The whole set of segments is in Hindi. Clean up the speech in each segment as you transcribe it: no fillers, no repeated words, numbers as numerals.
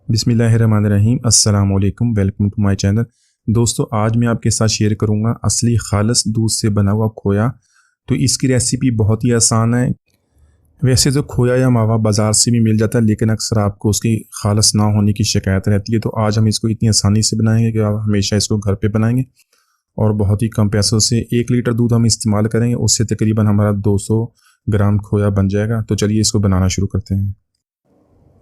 बिस्मिल्लाहिर्रहमानिर्रहीम अस्सलाम वालेकुम, वेलकम टू माय चैनल। दोस्तों, आज मैं आपके साथ शेयर करूंगा असली खालिस दूध से बना हुआ खोया। तो इसकी रेसिपी बहुत ही आसान है। वैसे तो खोया या मावा बाज़ार से भी मिल जाता है, लेकिन अक्सर आपको उसकी खालिस ना होने की शिकायत रहती है। तो आज हम इसको इतनी आसानी से बनाएंगे कि आप हमेशा इसको घर पे बनाएंगे और बहुत ही कम पैसों से। 1 लीटर दूध हम इस्तेमाल करेंगे, उससे तकरीबन हमारा 200 ग्राम खोया बन जाएगा। तो चलिए इसको बनाना शुरू करते हैं।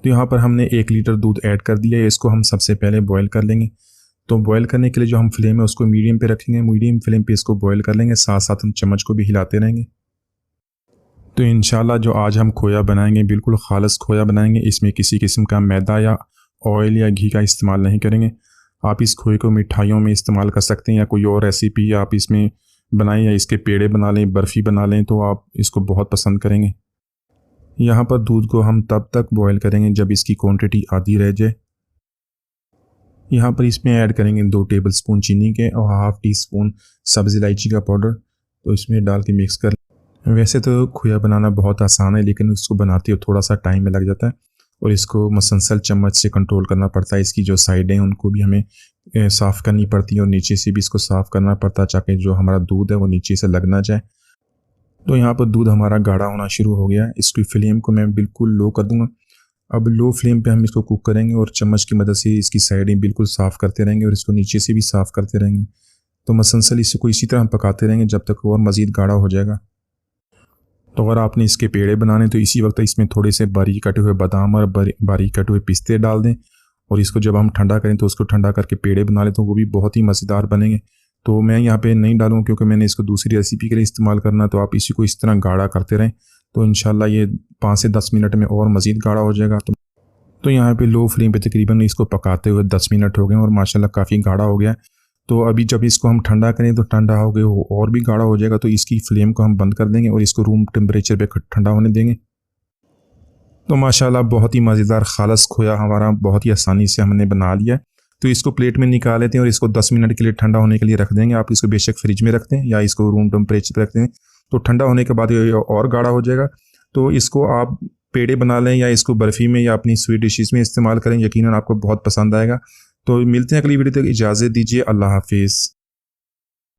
तो यहाँ पर हमने 1 लीटर दूध ऐड कर दिया है। इसको हम सबसे पहले बॉयल कर लेंगे। तो बॉयल करने के लिए जो हम फ्लेम है उसको मीडियम पे रखेंगे। मीडियम फ्लेम पे इसको बॉयल कर लेंगे, साथ साथ हम चम्मच को भी हिलाते रहेंगे। तो इंशाल्लाह जो आज हम खोया बनाएंगे बिल्कुल खालिस खोया बनाएंगे। इसमें किसी किस्म का मैदा या ऑयल या घी का इस्तेमाल नहीं करेंगे। आप इस खोए को मिठाइयों में इस्तेमाल कर सकते हैं या कोई और रेसिपी आप इसमें बनाएं, या इसके पेड़े बना लें, बर्फ़ी बना लें, तो आप इसको बहुत पसंद करेंगे। यहाँ पर दूध को हम तब तक बॉयल करेंगे जब इसकी क्वांटिटी आधी रह जाए। यहाँ पर इसमें ऐड करेंगे 2 टेबलस्पून चीनी के और हाफ़ टी स्पून सब्ज़ इलायची का पाउडर। तो इसमें डाल के मिक्स कर। वैसे तो खोया बनाना बहुत आसान है, लेकिन इसको बनाते हुए थोड़ा सा टाइम लग जाता है और इसको मसलसल चम्मच से कंट्रोल करना पड़ता है। इसकी जो साइडें हैं उनको भी हमें साफ़ करनी पड़ती है और नीचे से भी इसको साफ़ करना पड़ता है, ताकि जो हमारा दूध है वो नीचे से लग ना जाए। तो यहाँ पर दूध हमारा गाढ़ा होना शुरू हो गया है। इसकी फ्लेम को मैं बिल्कुल लो कर दूंगा। अब लो फ्लेम पे हम इसको कुक करेंगे और चम्मच की मदद से इसकी साइडें बिल्कुल साफ़ करते रहेंगे और इसको नीचे से भी साफ़ करते रहेंगे। तो मसलसल इसको इसी तरह हम पकाते रहेंगे जब तक और मज़ीद गाढ़ा हो जाएगा। तो अगर आपने इसके पेड़े बनाने तो इसी वक्त इसमें थोड़े से बारीक कटे हुए बादाम और बारीक कटे हुए पिस्ते डाल दें और इसको जब हम ठंडा करें तो उसको ठंडा करके पेड़े बना लें, तो वो भी बहुत ही मज़ेदार बनेंगे। तो मैं यहाँ पे नहीं डालूँ क्योंकि मैंने इसको दूसरी रेसिपी के लिए इस्तेमाल करना। तो आप इसी को इस तरह गाढ़ा करते रहें, तो इंशाल्लाह ये 5 से 10 मिनट में और मज़ीद गाढ़ा हो जाएगा। तो यहाँ पे लो फ्लेम पे तकरीबन इसको पकाते हुए 10 मिनट हो गए और माशाल्लाह काफ़ी गाढ़ा हो गया। तो अभी जब इसको हम ठंडा करें तो ठंडा हो गया और भी गाढ़ा हो जाएगा। तो इसकी फ्लेम को हम बंद कर देंगे और इसको रूम टेम्परेचर पे ठंडा होने देंगे। तो माशाल्लाह बहुत ही मज़ेदार खालिस खोया हमारा बहुत ही आसानी से हमने बना लिया है। तो इसको प्लेट में निकाल लेते हैं और इसको 10 मिनट के लिए ठंडा होने के लिए रख देंगे। आप इसको बेशक फ्रिज में रखते हैं या इसको रूम टेम्परेचर पर रखते हैं, तो ठंडा होने के बाद ये और गाढ़ा हो जाएगा। तो इसको आप पेड़े बना लें या इसको बर्फ़ी में या अपनी स्वीट डिशेज़ में इस्तेमाल करें, यकीनन आपको बहुत पसंद आएगा। तो मिलते हैं अगली वीडियो तक, इजाज़त दीजिए, अल्लाह हाफिज़।